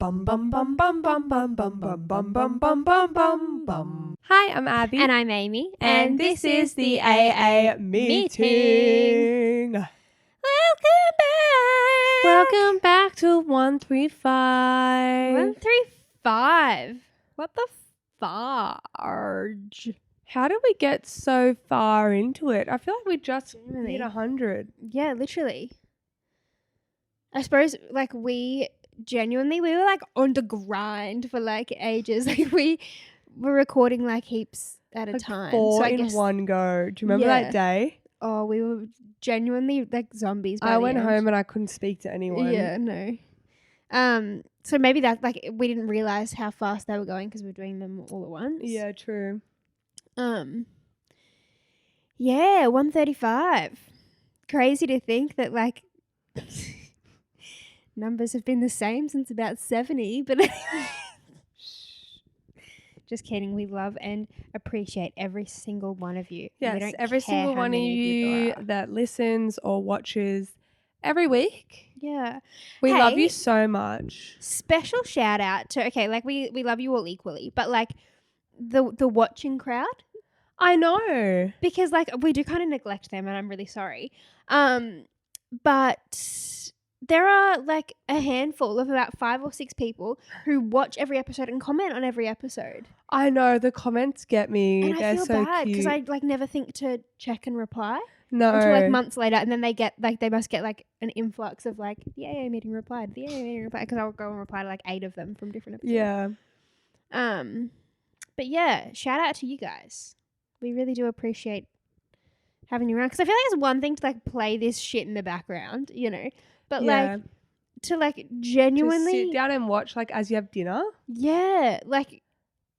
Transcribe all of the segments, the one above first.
Bum bum bum bum bum bum bum bum bum bum bum bum bum bum. Hi, I'm Abby. And I'm Amy. And this is the AA meeting. Welcome back. Welcome back to 135. 135. What the farge? How did we get so far into it? I feel like we just Genuinely. hit 100. Yeah, literally. I suppose we were like on the grind for like ages. Like we were recording like heaps at a Like time. 4 so I in guess, one go. Do you remember Yeah. that day? Oh, we were genuinely like zombies by I the went end. home and I couldn't speak to anyone. Yeah, no. So maybe that like we didn't realize how fast they were going because we were doing them all at once. Yeah, true. Yeah, 135. Crazy to think that like numbers have been the same since about 70, but just kidding. We love and appreciate every single one of you. We Yes, don't every care single how one of many you there are. that listens or watches every week. Yeah. We love Hey, you so much. Special shout out to we love you all equally, but like the watching crowd, I know. because like we do kind of neglect them and I'm really sorry. But there are like a handful of about 5 or 6 people who watch every episode and comment on every episode. I know. The comments get me. And They're I feel so bad because cute. I like never think to check and reply No. until like months later, and then they get like they must get like an influx of like the AA meeting replied, because I'll go and reply to like 8 of them from different episodes. Yeah. But yeah, shout out to you guys. We really do appreciate having you around, because I feel like it's one thing to like play this shit in the background, you know, but Yeah. like to like To genuinely sit down and watch like as you have dinner. Yeah, like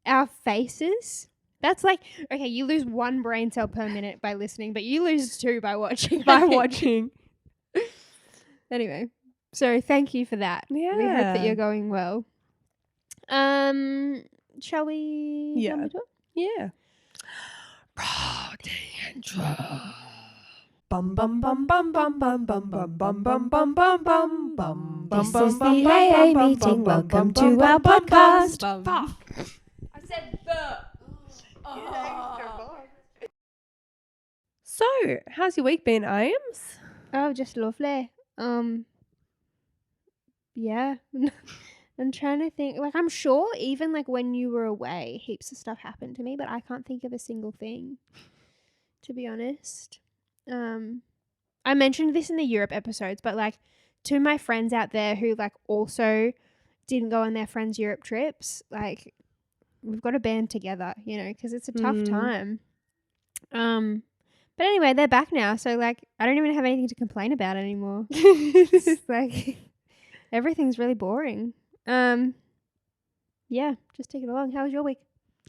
our faces. That's like, okay, you lose 1 brain cell per minute by listening, but you lose 2 by watching. By watching. Anyway, so thank you for that. Yeah. We hope that you're going well. Shall we? Yeah. jump into it? Yeah. Bum bum bum bum bum bum bum bum bum bum bum bum bum bum. This is the AA meeting. Welcome to our podcast. Fuck. I said the. So, how's your week been, Ames? Oh, just lovely. Yeah. I'm trying to think. Like, I'm sure even like when you were away, heaps of stuff happened to me, but I can't think of a single thing, to be honest. I mentioned this in the Europe episodes, but like to my friends out there who like also didn't go on their friends' Europe trips, like we've got to band together, you know, because it's a tough time. But anyway, they're back now, so like I don't even have anything to complain about anymore. It's like everything's really boring. Yeah, just take it along. How was your week?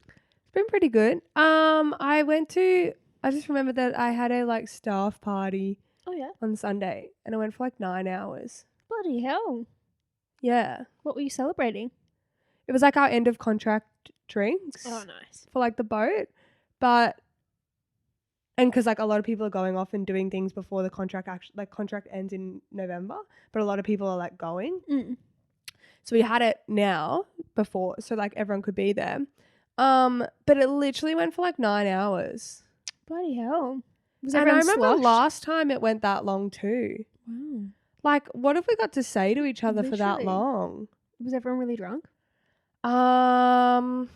It's been pretty good. I just remembered that I had a like staff party Oh yeah. on Sunday and I went for like 9 hours. Bloody hell. Yeah. What were you celebrating? It was like our end of contract drinks nice. for like the boat. And because like a lot of people are going off and doing things before the contract contract ends in November, but a lot of people are like going. So we had it now before, so like everyone could be there. But it literally went for like 9 hours. Bloody hell. Was And I everyone remember sloshed? last time it went that long too. Wow. Like, what have we got to say to each other for that Literally. long? Was everyone really drunk? Everyone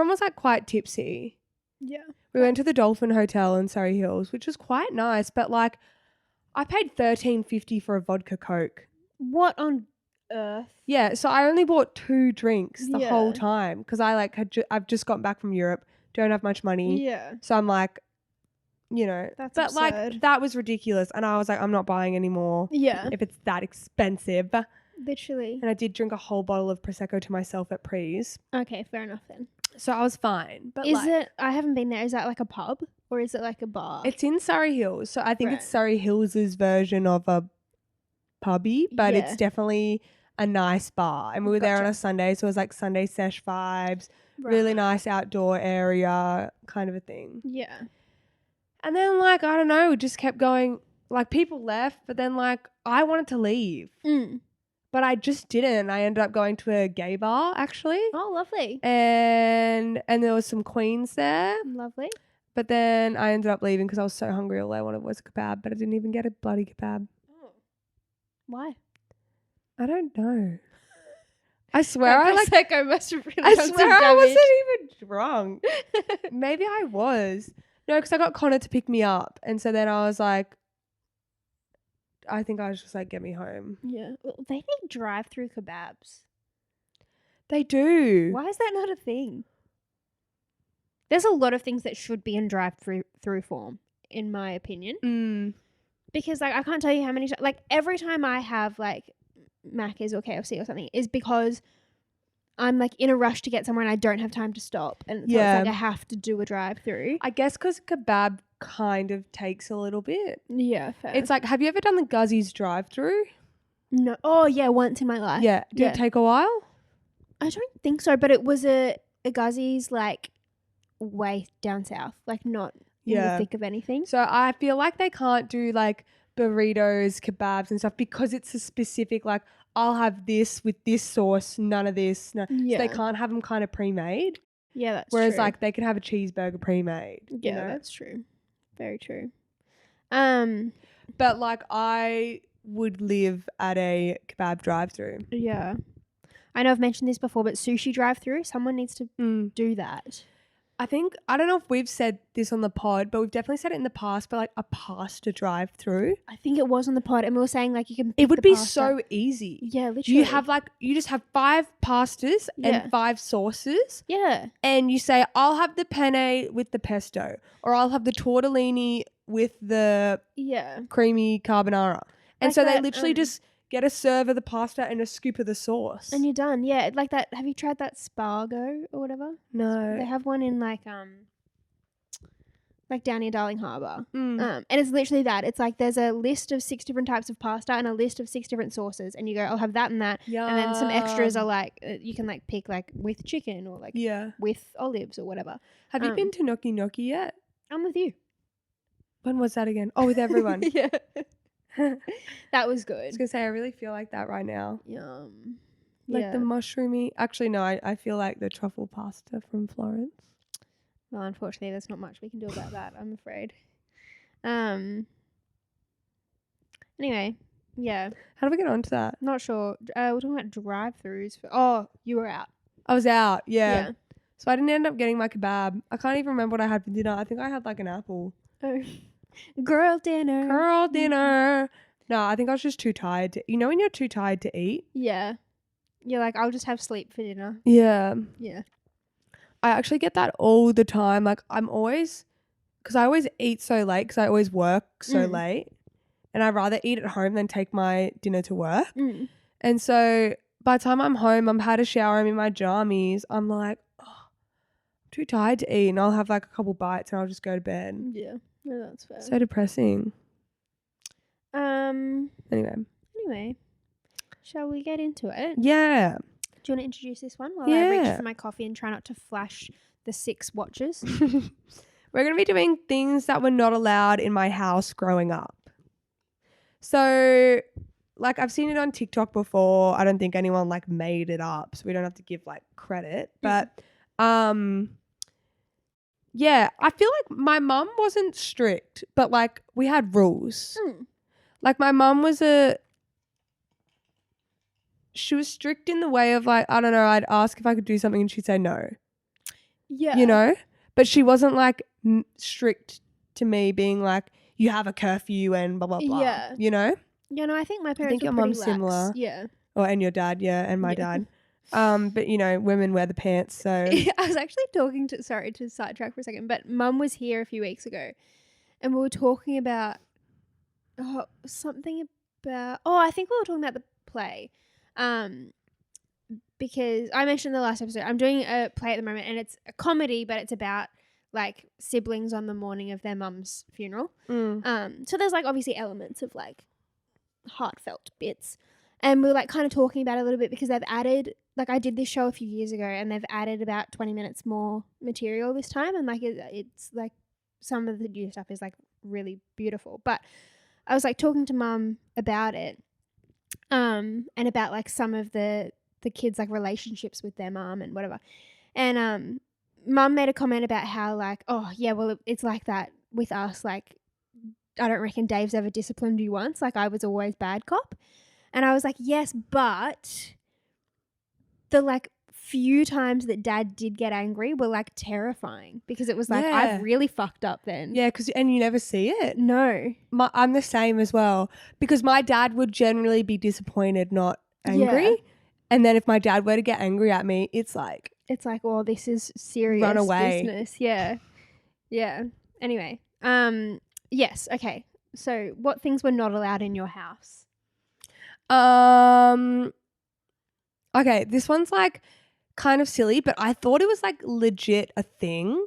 was like quite tipsy. Yeah. We went to the Dolphin Hotel in Surrey Hills, which was quite nice, but like I paid $13.50 for a vodka Coke. What on earth? Yeah, so I only bought 2 drinks the whole Yeah. time because I like I've just gotten back from Europe, don't have much money, Yeah. so I'm like, you know, That's but like absurd. that was ridiculous, and I was like, I'm not buying anymore Yeah. if it's that expensive. Literally. And I did drink a whole bottle of prosecco to myself at Pre's, Okay, fair enough then. so I was fine. But Is like, it, I haven't been there, is that like a pub or is it like a bar? it's in Surrey Hills, so I think it's Right. Surrey Hills' version of a pubby, but Yeah. it's definitely a nice bar. And we were there on Gotcha. a Sunday, so it was like Sunday sesh vibes, really Right. nice outdoor area kind of a thing. Yeah. And then like, I don't know, we just kept going. Like people left, but then like I wanted to leave. but I just didn't. I ended up going to a gay bar actually. Oh, lovely. And there was some queens there. Lovely. But then I ended up leaving because I was so hungry. All I wanted was a kebab, but I didn't even get a bloody kebab. Oh. Why? I don't know. I swear I must have really I done some swear I damage. wasn't even drunk. Maybe I was. No, because I got Connor to pick me up. And so then I was like, I think I was just like, get me home. Yeah. Well, they need drive-through kebabs. They do. Why is that not a thing? There's a lot of things that should be in drive-through form, in my opinion. Because like I can't tell you how many like every time I have like Macca's or KFC or something is because I'm like in a rush to get somewhere and I don't have time to stop, and so it's like I have to do a drive-through. I guess because kebab kind of takes a little bit. Yeah, fair. It's like, have you ever done the Guzzi's drive-through? No. Oh yeah, once in my life. Yeah. Did it take a while? I don't think so, but it was a Guzzi's like way down south, like not in the thick of anything. So I feel like they can't do like burritos, kebabs and stuff because it's a specific like, I'll have this with this sauce, none of this. No. Yeah. So they can't have them kind of pre-made. Yeah, that's Whereas true. like they could have a cheeseburger pre-made. Yeah, you know? that's true. Very true. But like I would live at a kebab drive-through. Yeah. I know I've mentioned this before, but sushi drive-through, someone needs to do that. I think, I don't know if we've said this on the pod, but we've definitely said it in the past, but like a pasta drive-through. I think it was on the pod, and we were saying like you can pick it would the be pasta. so easy. Yeah, literally. You just have 5 pastas and 5 sauces. Yeah. And you say, I'll have the penne with the pesto, or I'll have the tortellini with the creamy carbonara. And Like so they that, literally just get a serve of the pasta and a scoop of the sauce. And you're done. Yeah, like that. Have you tried that Spargo or whatever? No. They have one in like down near Darling Harbour. And it's literally that. It's like there's a list of 6 different types of pasta and a list of 6 different sauces, and you go, I'll have that and that. Yum. And then some extras are like you can like pick like with chicken or like with olives or whatever. Have you been to Gnocchi Gnocchi yet? I'm with you. When was that again? Oh, with everyone. Yeah. That was good. I was going to say, I really feel like that right now. Yum. Like the mushroomy. Actually, no, I feel like the truffle pasta from Florence. Well, unfortunately, there's not much we can do about that, I'm afraid. Anyway, yeah. How do we get onto that? Not sure. We're talking about drive-throughs. Oh, you were out. I was out, yeah. So I didn't end up getting my kebab. I can't even remember what I had for dinner. I think I had like an apple. Oh. Girl dinner. No, I think I was just too tired to. You know when you're too tired to eat? Yeah. You're like, I'll just have sleep for dinner. Yeah. Yeah. I actually get that all the time. Like I'm always, because I always eat so late because I always work so late, and I'd rather eat at home than take my dinner to work. And so by the time I'm home, I've had a shower, I'm in my jammies, I'm like, oh, I'm too tired to eat, and I'll have like a couple bites and I'll just go to bed. Yeah. No, that's fair. So depressing. Anyway, shall we get into it? Yeah. Do you want to introduce this one while I reach for my coffee and try not to flash the 6 watches? We're going to be doing things that were not allowed in my house growing up. So, like, I've seen it on TikTok before. I don't think anyone, like, made it up, so we don't have to give, like, credit. But, yeah, I feel like my mum wasn't strict, but, like, we had rules. Like, my mum was she was strict in the way of like, I don't know, I'd ask if I could do something and she'd say no. Yeah. You know? But she wasn't like strict to me being like, you have a curfew and blah, blah, blah. Yeah. You know? Yeah, no, I think my parents I think were your pretty mum's lax. similar. Yeah. Oh, and your dad, and my dad. But you know, women wear the pants, so. I was actually talking to sidetrack for a second, but Mum was here a few weeks ago and we were talking about something about, I think we were talking about the play. Because I mentioned in the last episode, I'm doing a play at the moment and it's a comedy, but it's about like siblings on the morning of their mum's funeral. So there's like obviously elements of like heartfelt bits. And we were like kind of talking about it a little bit because they've added, like I did this show a few years ago and they've added about 20 minutes more material this time. And like it's like some of the new stuff is like really beautiful. But I was like talking to Mum about it. and about like some of the kids' like relationships with their mum and whatever. And mum made a comment about how like, oh yeah, well it's like that with us. Like, I don't reckon Dave's ever disciplined you once. Like, I was always bad cop. And I was like, yes, but the like few times that Dad did get angry were like terrifying, because it was like, Yeah. I've really fucked up then. Yeah, and you never see it. No. I'm the same as well, because my dad would generally be disappointed, not angry. Yeah. And then if my dad were to get angry at me, it's like, Oh, this is serious run away. business. Yeah. Yeah. Anyway. Yes. Okay. So what things were not allowed in your house? Okay, this one's like kind of silly, but I thought it was like legit a thing.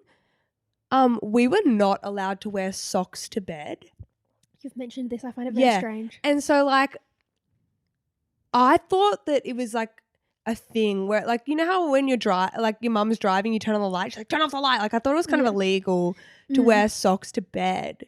We were not allowed to wear socks to bed. You've mentioned this. I find it very strange. And so like, I thought that it was like a thing where like, you know how when you're like your mum's driving, you turn on the light, she's like, turn off the light. Like, I thought it was kind of illegal to wear socks to bed.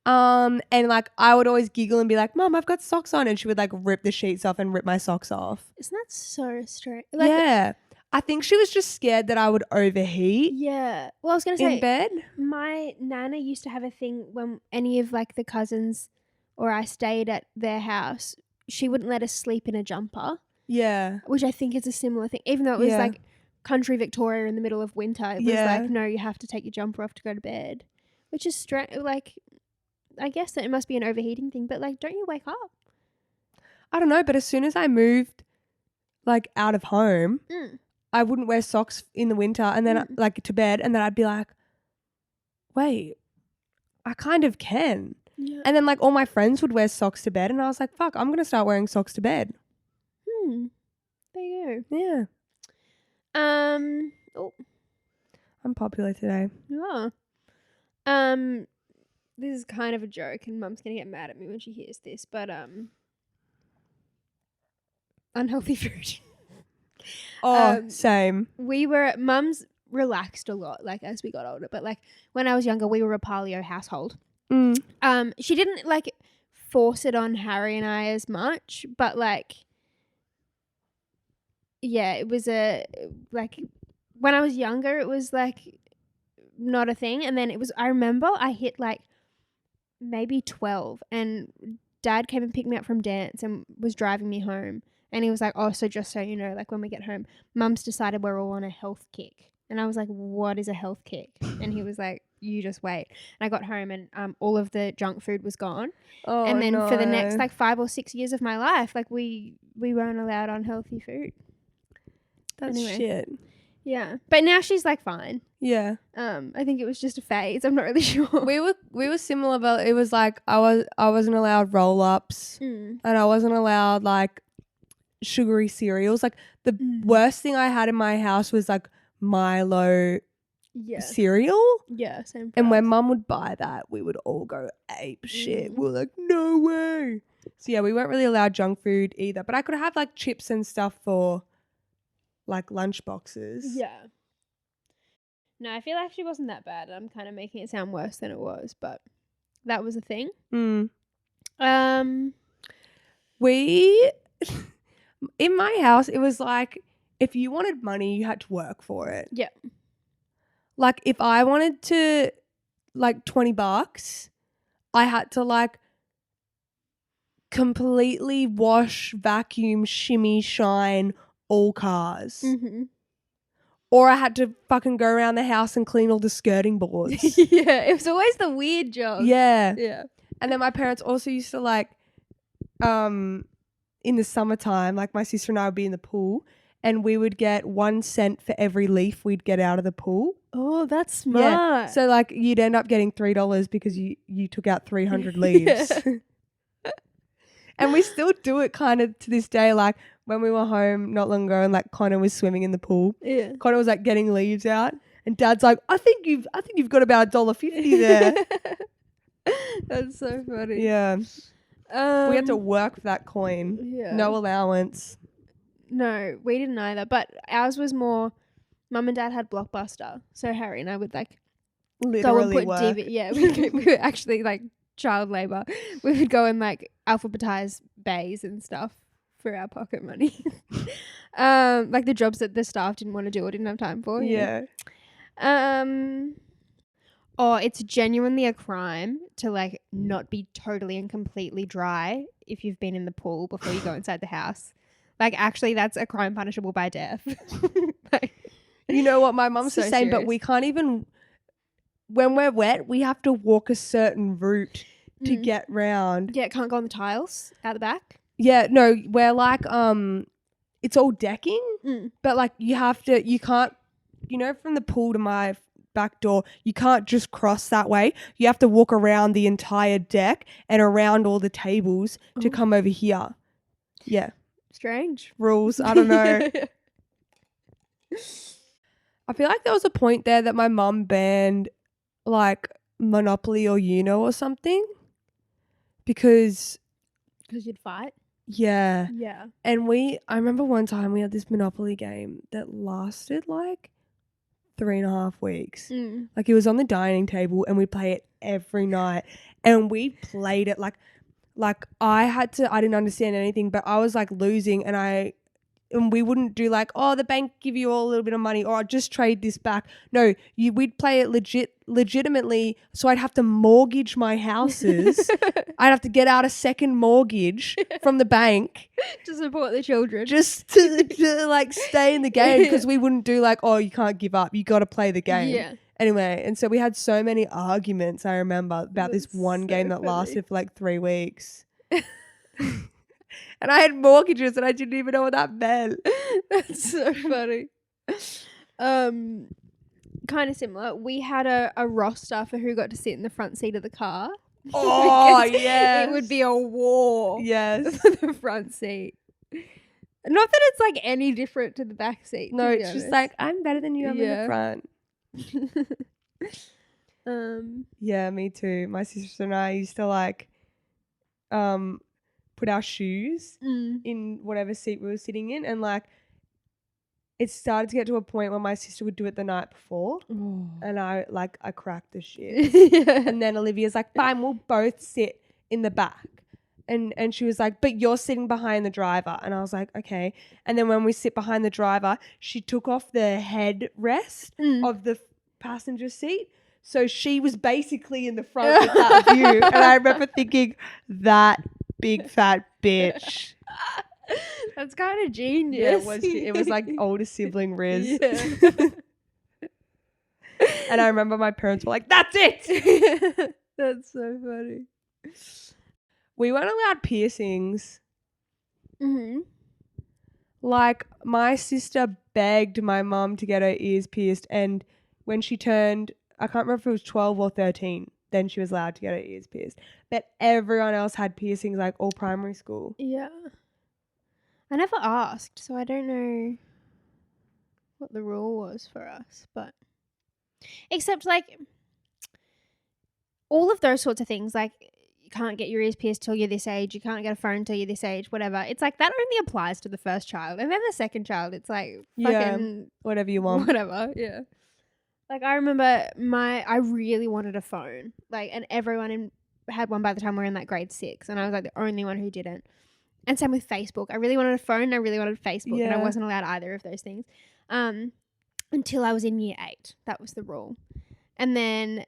And like I would always giggle and be like, Mum, I've got socks on, and she would like rip the sheets off and rip my socks off. Isn't that so strange? Like, yeah. I think she was just scared that I would overheat. Yeah. Well, I was going to say, in bed. My nana used to have a thing when any of like the cousins or I stayed at their house, she wouldn't let us sleep in a jumper. Yeah. Which I think is a similar thing. Even though it was like country Victoria in the middle of winter, it was like, no, you have to take your jumper off to go to bed. Which is like, I guess that it must be an overheating thing, but like, don't you wake up? I don't know, but as soon as I moved like out of home, I wouldn't wear socks in the winter, and then like to bed, and then I'd be like, wait, I kind of can. Yeah. And then like all my friends would wear socks to bed, and I was like, fuck, I'm going to start wearing socks to bed. There you go. Yeah. Oh. I'm popular today. Yeah. This is kind of a joke, and Mum's going to get mad at me when she hears this, but unhealthy food. Same. Mum's relaxed a lot, like as we got older, but like when I was younger, we were a paleo household. She didn't like force it on Harry and I as much, but like, yeah, it was like when I was younger, it was like not a thing. And then I remember I hit like maybe 12, and Dad came and picked me up from dance and was driving me home. And he was like, oh, so just so you know, like when we get home, Mum's decided we're all on a health kick. And I was like, what is a health kick? And he was like, you just wait. And I got home, and all of the junk food was gone. Oh, and then for the next like 5 or 6 years of my life, like we weren't allowed unhealthy food. That's shit. Yeah. But now she's like fine. Yeah. I think it was just a phase. I'm not really sure. We were similar, but it was like I wasn't allowed roll-ups, and I wasn't allowed like sugary cereals. Like the worst thing I had in my house was like Milo cereal. Yeah, same. And when Mum would buy that, we would all go ape shit. We were like, no way. So yeah, we weren't really allowed junk food either. But I could have like chips and stuff for like lunch boxes. Yeah. No, I feel like she wasn't that bad. I'm kind of making it sound worse than it was, but that was a thing. We in my house, it was like if you wanted money, you had to work for it. Yeah. Like if I wanted to like $20, I had to like completely wash, vacuum, shimmy, shine all cars. Or I had to fucking go around the house and clean all the skirting boards. Yeah, it was always the weird job. Yeah. Yeah. And then my parents also used to like in the summertime, like my sister and I would be in the pool, and we would get 1 cent for every leaf we'd get out of the pool. Oh, that's smart. Yeah. So like you'd end up getting $3 because you took out 300 leaves. And we still do it kind of to this day. Like when we were home not long ago, and like Connor was swimming in the pool. Yeah. Connor was like getting leaves out, and Dad's like, I think you've got about $1.50 there. That's so funny. Yeah. We had to work for that coin. Yeah. No allowance. No, we didn't either. But ours was more, Mum and Dad had Blockbuster. So Harry and I would like literally go and put TV. Yeah, we would actually like child labour, we would go and like alphabetize bays and stuff for our pocket money. Like the jobs that the staff didn't want to do or didn't have time for. You know? Oh, it's genuinely a crime to like not be totally and completely dry if you've been in the pool before you go inside the house. Like actually that's a crime punishable by death. Like, you know what my mum's so the same, but serious. we can't even, when we're wet, we have to walk a certain route to get round. Yeah, can't go on the tiles out the back. Yeah, no, we're like it's all decking, but like you can't, you know, from the pool to my back door, you can't just cross that way. You have to walk around the entire deck and around all the tables to come over here. Yeah. Strange. Rules. I don't know. I feel like there was a point there that my mum banned like Monopoly or Uno or something because you'd fight. Yeah. Yeah. And I remember one time we had this Monopoly game that lasted like 3.5 weeks. Like it was on the dining table and we'd play it every night. And we played it like I didn't understand anything, but I was like losing and we wouldn't do like, oh, the bank give you all a little bit of money or I'll just trade this back. No, we'd play it legitimately. So I'd have to mortgage my houses. I'd have to get out a second mortgage from the bank to support the children. Just to like stay in the game because we wouldn't do like, oh, you can't give up. You got to play the game. Yeah. Anyway, and so we had so many arguments, I remember, about this one game that lasted for like 3 weeks. And I had mortgages and I didn't even know what that meant. That's so funny. Kind of similar. We had a roster for who got to sit in the front seat of the car. Oh, yes. It would be a war. Yes. For the front seat. Not that it's like any different to the back seat. No, it's just like, I'm better than you in the front. Yeah, me too. My sister and I used to like put our shoes in whatever seat we were sitting in, and like it started to get to a point where my sister would do it the night before and I cracked the shit. And then Olivia's like, fine, we'll both sit in the back. And she was like, but you're sitting behind the driver. And I was like, okay. And then when we sit behind the driver, she took off the headrest of the passenger seat. So she was basically in the front with that view. And I remember thinking, that big fat bitch. That's kind of genius. Yeah, it was like older sibling Rizz. Yeah. And I remember my parents were like, that's it. That's so funny. We weren't allowed piercings. Like my sister begged my mum to get her ears pierced, and when she turned, I can't remember if it was 12 or 13, then she was allowed to get her ears pierced. But everyone else had piercings like all primary school. Yeah. I never asked, so I don't know what the rule was for us, but except like all of those sorts of things, like you can't get your ears pierced till you're this age, you can't get a phone till you're this age, whatever. It's like that only applies to the first child, and then the second child, it's like fucking whatever you want. Whatever, yeah. Like I remember I really wanted a phone, like, and everyone had one by the time we were in like grade 6, and I was like the only one who didn't. And same with Facebook. I really wanted a phone and I really wanted Facebook, and I wasn't allowed either of those things until I was in year 8. That was the rule. And then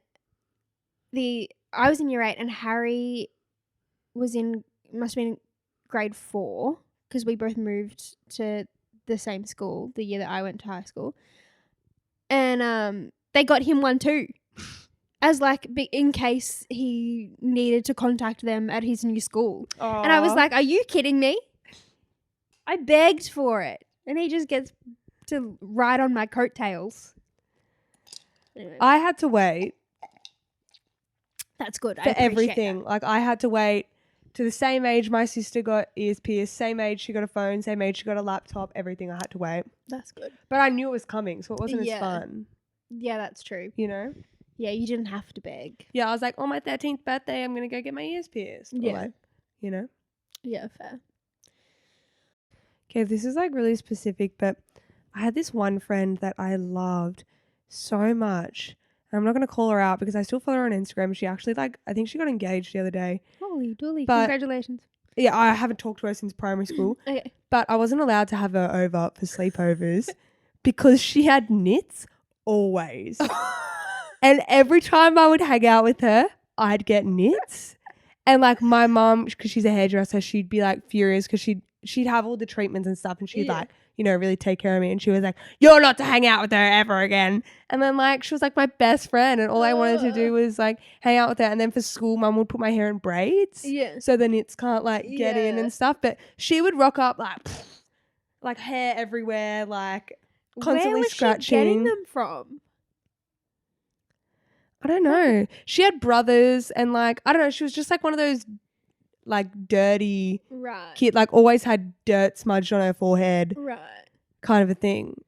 I was in year 8 and Harry must have been grade 4 because we both moved to the same school the year that I went to high school. And they got him one too. As like in case he needed to contact them at his new school. Aww. And I was like, are you kidding me? I begged for it. And he just gets to ride on my coattails. Anyway. I had to wait. That's good. For everything. That. Like I had to wait to the same age my sister got ears pierced, same age she got a phone, same age she got a laptop, everything. I had to wait. That's good. But I knew it was coming, so it wasn't as fun. Yeah, that's true. You know? Yeah, you didn't have to beg. Yeah, I was like, on my 13th birthday, I'm going to go get my ears pierced. Yeah. Or like, you know? Yeah, fair. Okay, this is like really specific, but I had this one friend that I loved so much. I'm not going to call her out because I still follow her on Instagram. She actually I think she got engaged the other day. Holy dooly. But- Congratulations. Yeah, I haven't talked to her since primary school. Okay. But I wasn't allowed to have her over for sleepovers because she had knits always. And every time I would hang out with her, I'd get knits. And like my mum, because she's a hairdresser, she'd be like furious because she'd have all the treatments and stuff, and she'd like, you know, really take care of me. And she was like, "You're not to hang out with her ever again." And then like she was like my best friend, and all I wanted to do was like hang out with her. And then for school, mum would put my hair in braids, so the knits can't like get in and stuff. But she would rock up like hair everywhere, like constantly Where was scratching. she getting them from? I don't know. She had brothers, and like I don't know. She was just like one of those like dirty kid, like always had dirt smudged on her forehead, kind of a thing.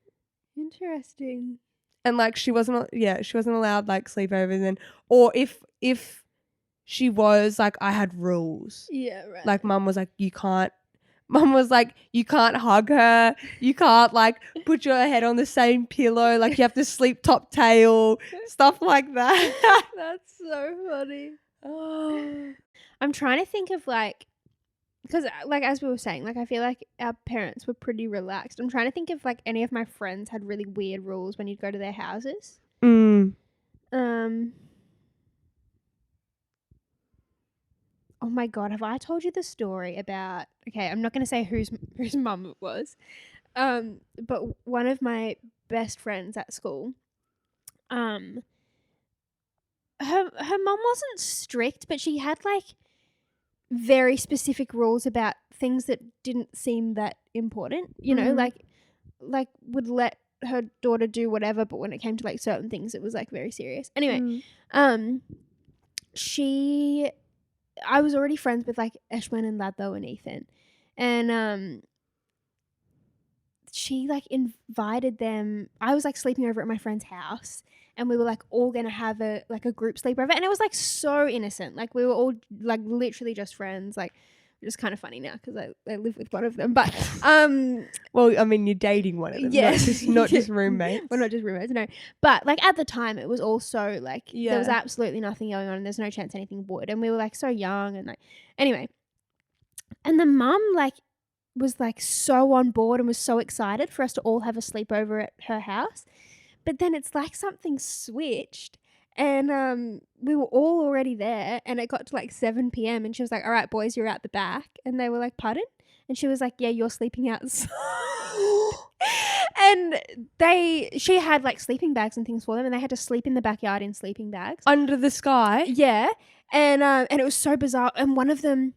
Interesting. And like she wasn't allowed like sleepovers, and or if she was like, I had rules. Like mum was like, you can't hug her, you can't like put your head on the same pillow, like you have to sleep top tail, stuff like that. That's so funny. Oh, I'm trying to think of like, because like as we were saying, like I feel like our parents were pretty relaxed. I'm trying to think if like any of my friends had really weird rules when you'd go to their houses. Oh my God, have I told you the story about, okay, I'm not going to say whose mum it was, but one of my best friends at school, her mum wasn't strict, but she had like very specific rules about things that didn't seem that important, you know, like would let her daughter do whatever, but when it came to like certain things, it was like very serious. Anyway, I was already friends with like Eshwin and Ladlo and Ethan, and she like invited them. I was like sleeping over at my friend's house, and we were like all gonna have a group sleepover, and it was like so innocent. Like we were all like literally just friends. Like it's kind of funny now because I live with one of them, but well, I mean, you're dating one of them, not just roommates. We're not just roommates, no. But like at the time, it was also like there was absolutely nothing going on, and there's no chance anything would, and we were like so young, and like anyway, and the mum like was like so on board and was so excited for us to all have a sleepover at her house, but then it's like something switched. And we were all already there, and it got to like 7 p.m. and she was like, "All right, boys, you're out the back." And they were like, "Pardon?" And she was like, "Yeah, you're sleeping outside." And she had like sleeping bags and things for them, and they had to sleep in the backyard in sleeping bags under the sky. Yeah, and it was so bizarre. And one of them,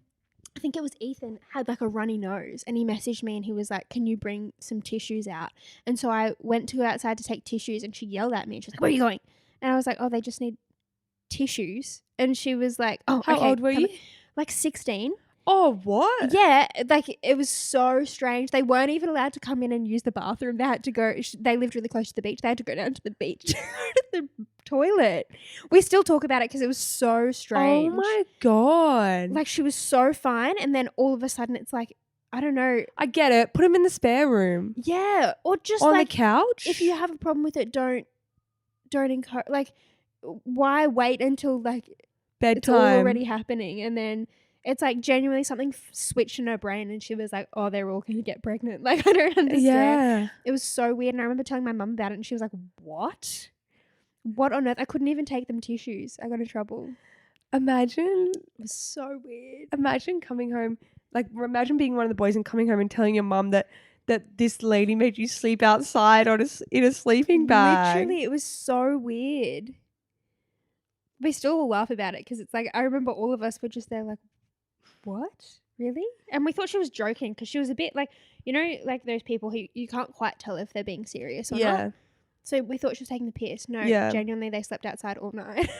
I think it was Ethan, had like a runny nose, and he messaged me and he was like, "Can you bring some tissues out?" And so I went to go outside to take tissues, and she yelled at me and she was like, "Where are you going?" And I was like, "Oh, they just need tissues." And she was like, "Oh, how old were you?" Like 16. Oh, what? Yeah, like it was so strange. They weren't even allowed to come in and use the bathroom. They had to go. They lived really close to the beach. They had to go down to the beach to the toilet. We still talk about it because it was so strange. Oh my God! Like she was so fine, and then all of a sudden, it's like, I don't know. I get it. Put him in the spare room. Yeah, or just on like the couch. If you have a problem with it, don't encourage. Like, why wait until like bedtime? It's all already happening, and then it's like genuinely something switched in her brain, and she was like, "Oh, they're all gonna get pregnant." Like I don't understand. Yeah, it was so weird, and I remember telling my mum about it, and she was like, "What? What on earth?" I couldn't even take them tissues. I got in trouble. Imagine. It was so weird. Imagine coming home, like imagine being one of the boys and coming home and telling your mum that this lady made you sleep outside in a sleeping bag. Literally, it was so weird. We still all laugh about it because it's like, I remember all of us were just there like, what? Really? And we thought she was joking because she was a bit like, you know, like those people who you can't quite tell if they're being serious or not. So we thought she was taking the piss. No, genuinely, they slept outside all night.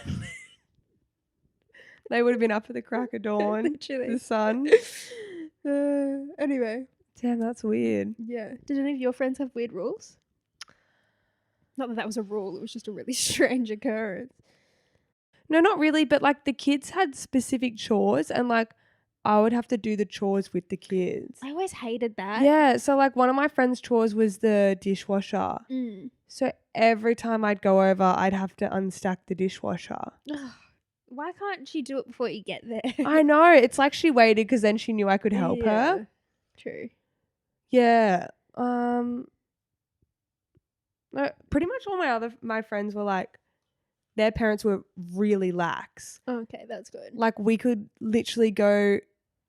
They would have been up at the crack of dawn. Literally. The sun. Anyway. Damn, that's weird. Yeah. Did any of your friends have weird rules? Not that was a rule. It was just a really strange occurrence. No, not really. But like the kids had specific chores, and like I would have to do the chores with the kids. I always hated that. Yeah. So like one of my friend's chores was the dishwasher. So every time I'd go over, I'd have to unstack the dishwasher. Ugh. Why can't she do it before you get there? I know. It's like she waited because then she knew I could help her. True. Yeah. No, pretty much all my friends were like, their parents were really lax. Okay, that's good. Like we could literally go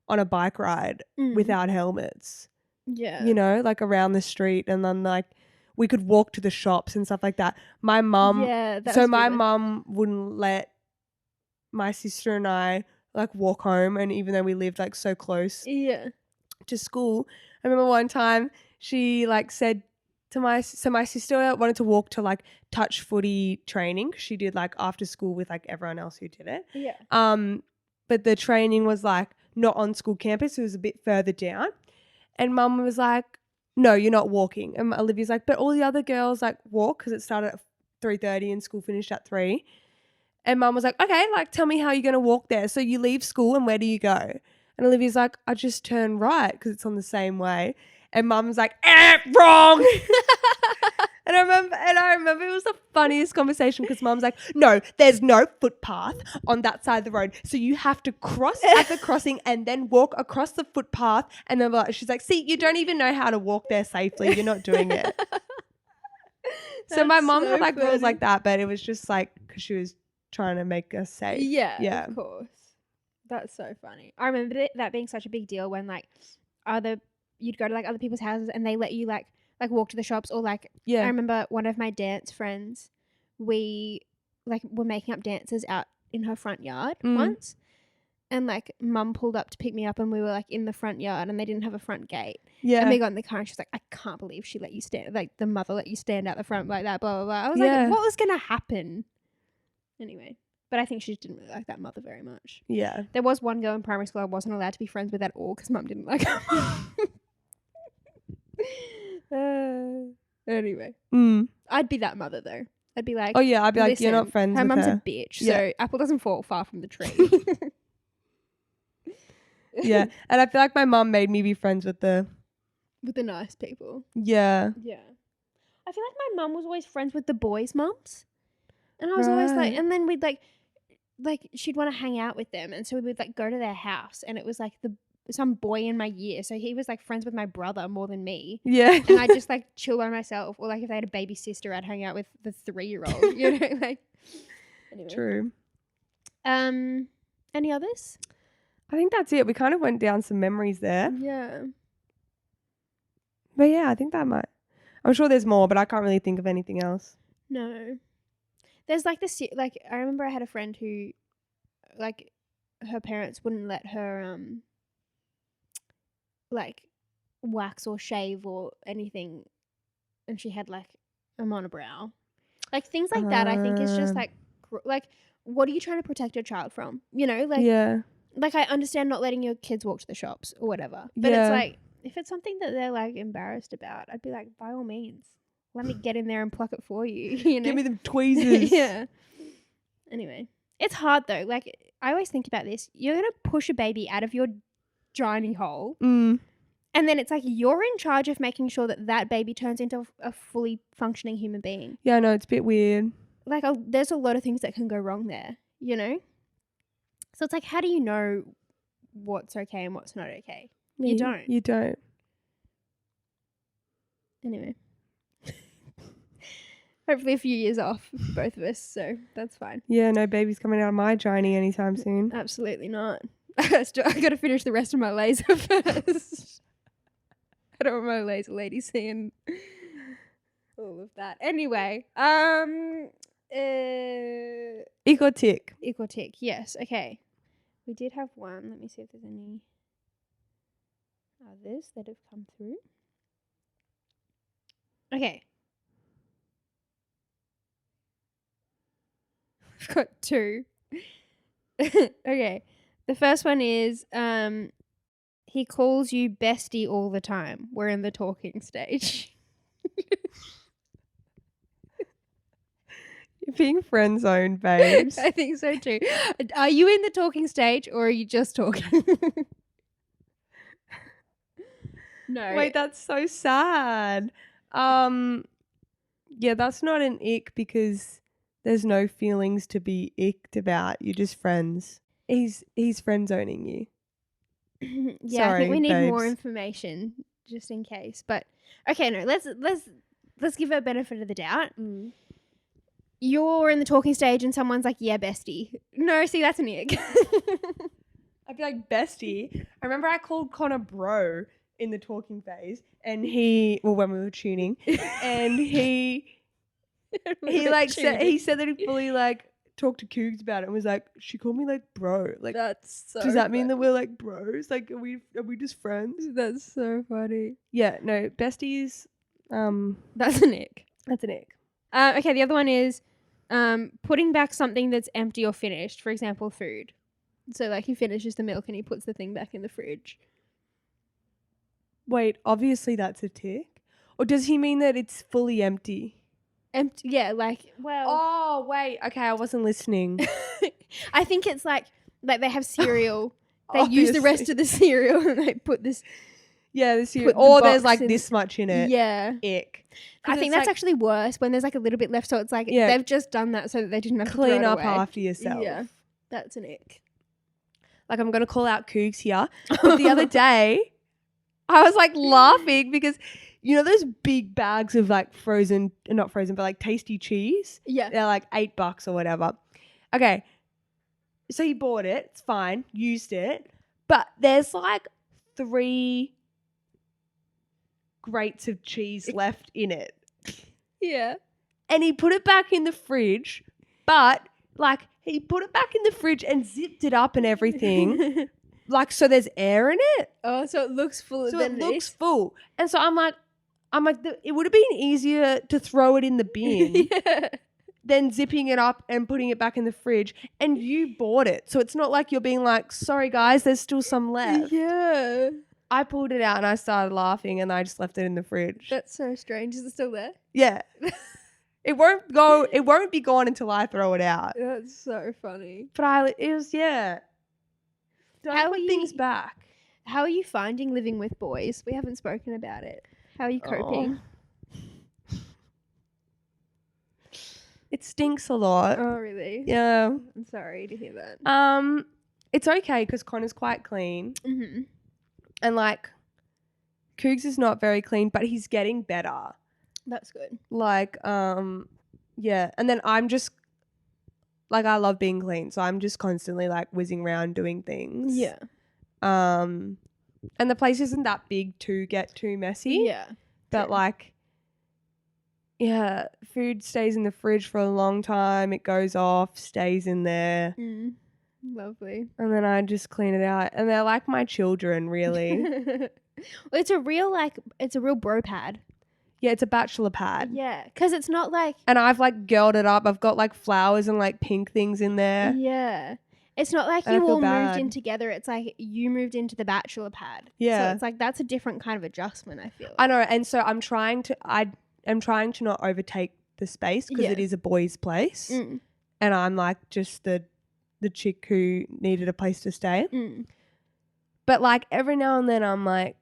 on a bike ride without helmets. Yeah. You know, like around the street, and then like we could walk to the shops and stuff like that. My mum, my mum wouldn't let my sister and I like walk home, and even though we lived like so close to school, I remember one time she like said to my sister wanted to walk to like touch footy training. She did like after school with like everyone else who did it. Yeah. But the training was like not on school campus. It was a bit further down. And mum was like, no, you're not walking. And Olivia's like, but all the other girls like walk because it started at 3:30 and school finished at 3. And mum was like, okay, like tell me how you're going to walk there. So you leave school and where do you go? And Olivia's like, I just turn right because it's on the same way. And mum's like, wrong. And I remember it was the funniest conversation because mum's like, no, there's no footpath on that side of the road. So you have to cross at the crossing and then walk across the footpath. And then she's like, see, you don't even know how to walk there safely. You're not doing it. So my mum had like rules like that, but it was just like because she was trying to make us safe. Yeah, of course. That's so funny. I remember that being such a big deal when like you'd go to like other people's houses and they let you like walk to the shops or like I remember one of my dance friends, we like were making up dances out in her front yard once, and like mum pulled up to pick me up and we were like in the front yard and they didn't have a front gate. And we got in the car and she was like, I can't believe she let you stand, like the mother let you stand out the front like that, blah blah blah. I was like, what was gonna happen? Anyway, but I think she just didn't really like that mother very much. Yeah. There was one girl in primary school I wasn't allowed to be friends with at all because mum didn't like her. Anyway. I'd be that mother though. I'd be like, oh yeah, I'd be like, you're not friends with her. Her mum's a bitch, so apple doesn't fall far from the tree. Yeah. And I feel like my mum made me be friends with the nice people. Yeah. Yeah. I feel like my mum was always friends with the boys' mums. And I was always like, and then we'd like she'd want to hang out with them. And so we would like go to their house and it was like some boy in my year. So he was like friends with my brother more than me. Yeah. And I'd just like chill by myself. Or like if they had a baby sister, I'd hang out with the 3-year-old, you know, like. Anyway. True. Any others? I think that's it. We kind of went down some memories there. Yeah. But yeah, I think that might. I'm sure there's more, but I can't really think of anything else. No. There's like this, like I remember I had a friend who, like, her parents wouldn't let her, like, wax or shave or anything, and she had like a monobrow, like things like that. I think is just like, what are you trying to protect your child from? You know, like, like I understand not letting your kids walk to the shops or whatever, but it's like if it's something that they're like embarrassed about, I'd be like, by all means. Let me get in there and pluck it for you, you know? Give me the tweezers. Yeah. Anyway. It's hard though. Like, I always think about this. You're going to push a baby out of your gynae hole. And then it's like you're in charge of making sure that that baby turns into a fully functioning human being. Yeah, I know. It's a bit weird. Like, there's a lot of things that can go wrong there, you know? So it's like, how do you know what's okay and what's not okay? You don't. You don't. Anyway. Hopefully a few years off, both of us, so that's fine. Yeah, no baby's coming out of my gynae anytime soon. Absolutely not. I got to finish the rest of my laser first. I don't want my laser lady seeing all of that. Anyway, Eco-tick. Eco-tick, yes. Okay. We did have one. Let me see if there's any others that have come through. Okay. I've got 2. Okay. The first one is he calls you bestie all the time. We're in the talking stage. You're being friend zoned, babes. I think so too. Are you in the talking stage or are you just talking? No. Wait, that's so sad. Yeah, that's not an ick because there's no feelings to be icked about. You're just friends. He's friend zoning you. Yeah, I think we Sorry, need more babes. information just in case. But okay, no, let's give her a benefit of the doubt. You're in the talking stage and someone's like, yeah, bestie. No, see, that's an ick. I'd be like, bestie. I remember I called Connor bro in the talking phase, and when we were tuning, and he said that he fully like talked to Cougs about it and was like, she called me like bro. Like, That's so does that mean that we're like bros? Like, are we just friends? That's so funny. Yeah, no, besties. That's an ick. That's an ick. Okay, the other one is putting back something that's empty or finished. For example, food. So like he finishes the milk and he puts the thing back in the fridge. Wait, obviously that's a tick. Or does he mean that it's fully empty? Empty, yeah, like, well. Oh, wait. Okay, I wasn't listening. I think it's like they have cereal. They use the rest of the cereal and they put this. Yeah, the cereal. Put the Or there's box like this much in it. Yeah. Ick. I think that's actually worse when there's like a little bit left. So it's like they've just done that so that they didn't have to clean throw it up away. after yourself. Yeah, that's an ick. Like, I'm going to call out Cougs here. But the other day, I was like laughing because, you know, those big bags of like not frozen, but like tasty cheese? Yeah. They're like $8 or whatever. Okay. So he bought it. It's fine. Used it. But there's like 3 grates of cheese left in it. Yeah. And he put it back in the fridge, but like he put it back in the fridge and zipped it up and everything. Like, so there's air in it. Oh, so it looks full. So it looks full. And so I'm like, it would have been easier to throw it in the bin than zipping it up and putting it back in the fridge. And you bought it. So it's not like you're being like, sorry guys, there's still some left. Yeah. I pulled it out and I started laughing and I just left it in the fridge. That's so strange. Is it still there? Yeah. It won't be gone until I throw it out. That's so funny. But don't put things back. How are you finding living with boys? We haven't spoken about it. How are you coping? It stinks a lot. Oh, really? Yeah. I'm sorry to hear that. It's okay because Connor's quite clean. Mm-hmm. And like, Cougs is not very clean, but he's getting better. That's good. Like, yeah. And then I'm just, like, I love being clean. So I'm just constantly like whizzing around doing things. Yeah. And the place isn't that big to get too messy. Yeah. But like, yeah, food stays in the fridge for a long time. It goes off, stays in there. Mm. Lovely. And then I just clean it out. And they're like my children, really. Well, it's a real bro pad. Yeah, it's a bachelor pad. Yeah, because it's not like... And I've like girled it up. I've got like flowers and like pink things in there. Yeah. It's not like you all moved in together. It's like you moved into the bachelor pad. Yeah. So it's like that's a different kind of adjustment, I feel. I know. And so I'm trying to not overtake the space because it is a boys' place. Mm. And I'm like just the chick who needed a place to stay. Mm. But like every now and then I'm like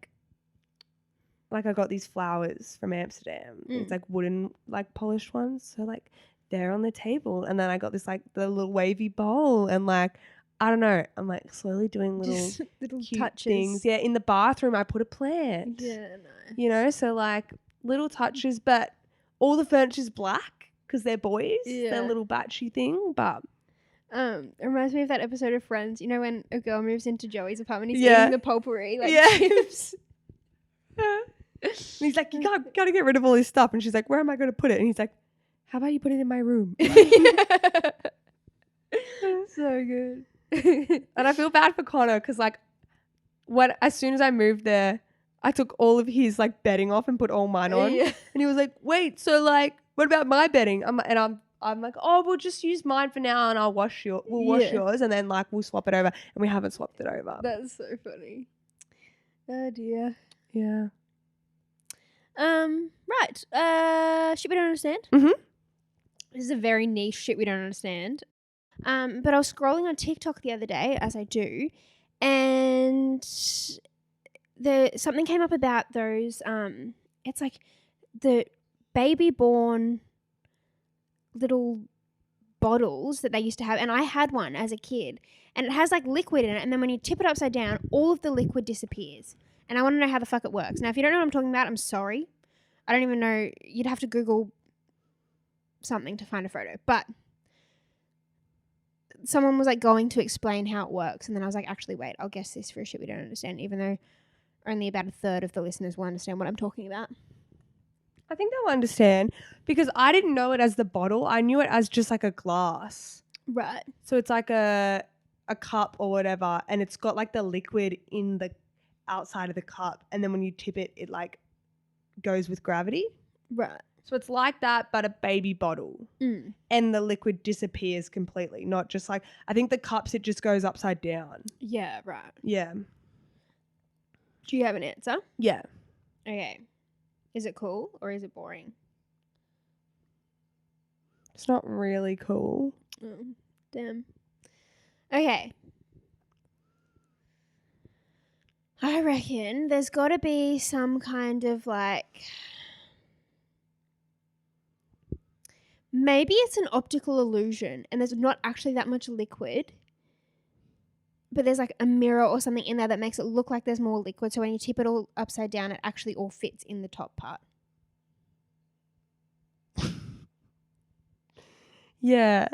I got these flowers from Amsterdam. It's like wooden, like polished ones. So like they're on the table. And then I got this like the little wavy bowl and like, I don't know. I'm like slowly doing little cute touches. things. Yeah. In the bathroom, I put a plant. Yeah, nice. You know, so like little touches, but all the furniture's black because they're boys. Yeah. They're a little batchy thing, but. It reminds me of that episode of Friends. You know when a girl moves into Joey's apartment, he's Yeah. eating the potpourri, like Yeah. chips. And he's like, you gotta get rid of all this stuff. And she's like, where am I going to put it? And he's like, how about you put it in my room? So good. And I feel bad for Connor because like as soon as I moved there, I took all of his like bedding off and put all mine on. Yeah. And he was like, wait, so like, what about my bedding? I'm like, oh, we'll just use mine for now and we'll wash yours and then like we'll swap it over. And we haven't swapped it over. That's so funny. Oh dear. Yeah. Right. Shit we don't understand. Mhm. This is a very niche shit we don't understand. But I was scrolling on TikTok the other day, as I do, and something came up about those. It's like the baby born little bottles that they used to have, and I had one as a kid, and it has like liquid in it, and then when you tip it upside down, all of the liquid disappears. And I want to know how the fuck it works. Now, if you don't know what I'm talking about, I'm sorry. I don't even know. You'd have to Google something to find a photo. But someone was like going to explain how it works, and then I was like, actually, wait, I'll guess this for a shit we don't understand, even though only about a third of the listeners will understand what I'm talking about. I think they'll understand because I didn't know it as the bottle. I knew it as just like a glass. Right. So it's like a cup or whatever, and it's got like the liquid in the outside of the cup, and then when you tip it, it like goes with gravity. Right. So it's like that, but a baby bottle. And the liquid disappears completely, not just like, I think the cups, it just goes upside down. Yeah, right. Yeah. Do you have an answer? Yeah. Okay. Is it cool or is it boring? It's not really cool. Oh, damn. Okay. I reckon there's got to be some kind of like, maybe it's an optical illusion and there's not actually that much liquid, but there's like a mirror or something in there that makes it look like there's more liquid. So when you tip it all upside down, it actually all fits in the top part. Yeah.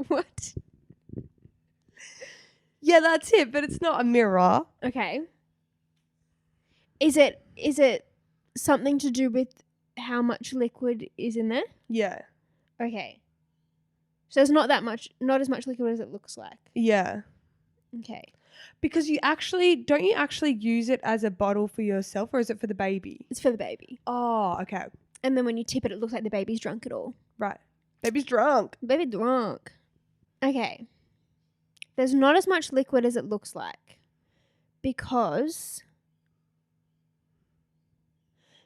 What? Yeah, that's it, but it's not a mirror. Okay. Is it something to do with how much liquid is in there? Yeah. Okay. So it's not as much liquid as it looks like. Yeah. Okay. Because don't you actually use it as a bottle for yourself, or is it for the baby? It's for the baby. Oh, okay. And then when you tip it, it looks like the baby's drunk it all. Right. Baby's drunk. Baby drunk. Okay. There's not as much liquid as it looks like because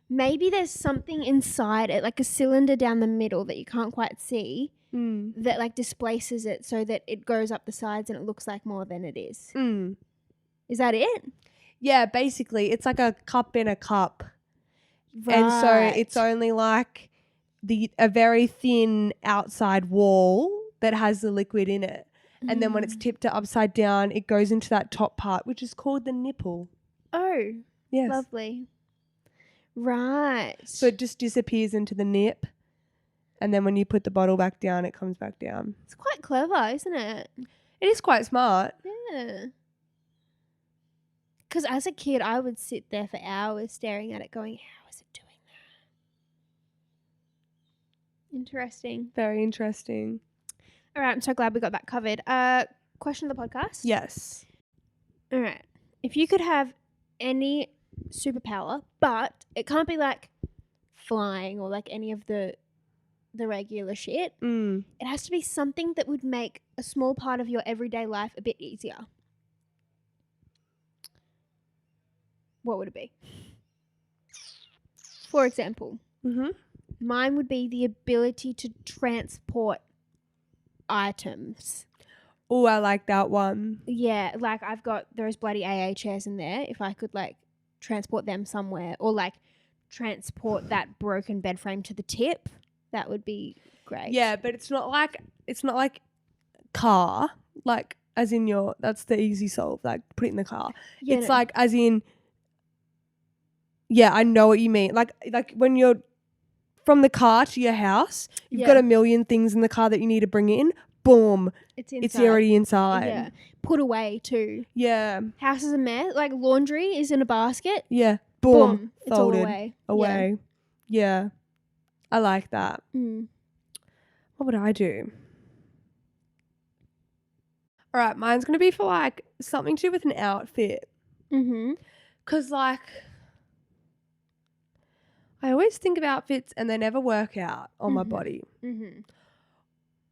maybe there's something inside it, like a cylinder down the middle that you can't quite see, that like displaces it so that it goes up the sides and it looks like more than it is. Is that it? Yeah, basically. It's like a cup in a cup. Right. And so it's only like a very thin outside wall that has the liquid in it. And then when it's tipped upside down, it goes into that top part, which is called the nipple. Oh, yes. Lovely. Right. So it just disappears into the nip. And then when you put the bottle back down, it comes back down. It's quite clever, isn't it? It is quite smart. Yeah. Because as a kid, I would sit there for hours staring at it going, how is it doing that? Interesting. Very interesting. All right, I'm so glad we got that covered. Question of the podcast? Yes. All right. If you could have any superpower, but it can't be like flying or like any of the regular shit. It has to be something that would make a small part of your everyday life a bit easier. What would it be? For example, mine would be the ability to transport items. Oh, I like that one. Yeah, like I've got those bloody AA chairs in there. If I could like transport them somewhere or like transport that broken bed frame to the tip, that would be great. Yeah, but it's not like car, like as in that's the easy solve, like put it in the car. Yeah, it's like as in, yeah, I know what you mean. Like when you're from the car to your house, you've got a million things in the car that you need to bring in. Boom. It's already inside. Yeah. Put away too. Yeah. House is a mess. Like laundry is in a basket. Yeah. Boom. It's all away. Yeah. I like that. What would I do? All right. Mine's going to be for like something to do with an outfit. Because like I always think of outfits and they never work out on my body.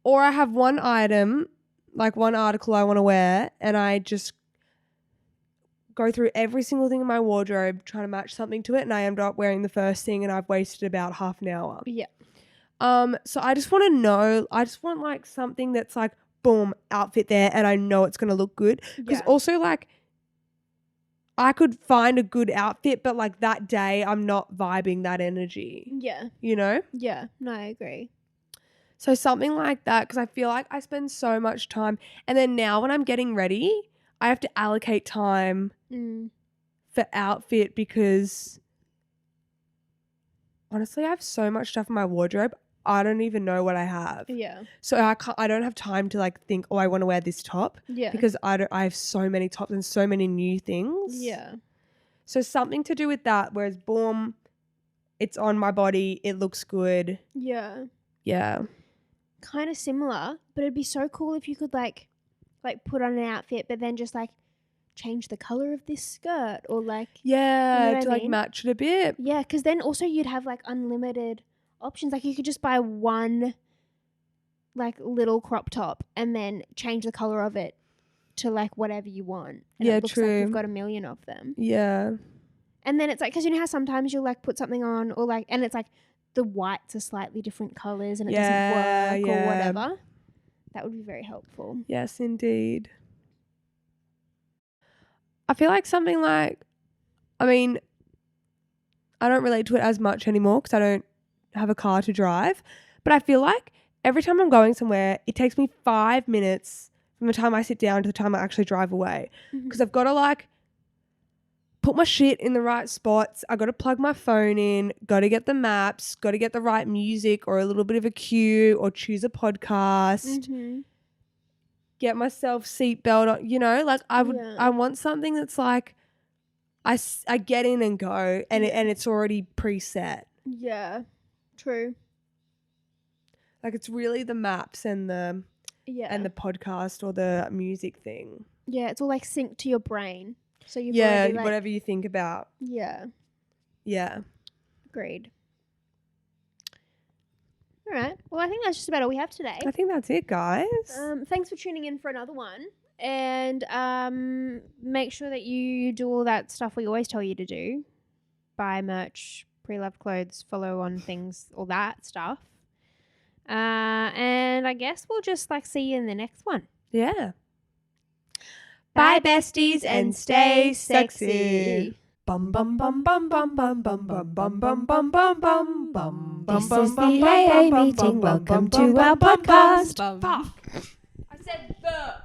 Or I have one item, like one article I want to wear, and I just go through every single thing in my wardrobe trying to match something to it, and I end up wearing the first thing and I've wasted about half an hour. Yeah. So I just want to know, I just want like something that's like boom, outfit there, and I know it's going to look good. Because also, like, I could find a good outfit, but like that day I'm not vibing that energy. Yeah. You know? Yeah. No, I agree. So something like that, because I feel like I spend so much time. And then now when I'm getting ready, I have to allocate time for outfit because honestly, I have so much stuff in my wardrobe. I don't even know what I have. Yeah. So I don't have time to like think, oh, I want to wear this top. Yeah. Because I have so many tops and so many new things. Yeah. So something to do with that, whereas boom, it's on my body, it looks good. Yeah. Yeah. Kind of similar, but it'd be so cool if you could like put on an outfit, but then just like change the color of this skirt or like to like match it a bit. Yeah, because then also you'd have like unlimited options. Like you could just buy one like little crop top and then change the color of it to like whatever you want. And it looks like you've got a million of them. Yeah. And then it's like, because you know how sometimes you'll like put something on or like, and it's like the whites are slightly different colors and it doesn't work or whatever. That would be very helpful. Yes, indeed. I feel like something like, I mean, I don't relate to it as much anymore because I don't have a car to drive. But I feel like every time I'm going somewhere, it takes me 5 minutes from the time I sit down to the time I actually drive away. Because I've got to like put my shit in the right spots. I got to plug my phone in, got to get the maps, got to get the right music or a little bit of a cue or choose a podcast. Get myself seatbelt on, you know, like I want something that's like I get in and go and it's already preset. Yeah, true. Like it's really the maps and the podcast or the music thing. Yeah, it's all like synced to your brain. So you've already, like, whatever you think about. Yeah. Yeah. Agreed. All right. Well, I think that's just about all we have today. I think that's it, guys. Thanks for tuning in for another one. And make sure that you do all that stuff we always tell you to do. Buy merch, pre-loved clothes, follow on things, all that stuff. And I guess we'll just like see you in the next one. Yeah. Bye, besties, and stay sexy. Bum bum bum bum bum bum bum bum bum bum bum bum bum bum. This is the AA meeting. Welcome to our podcast. Fuck. I said the.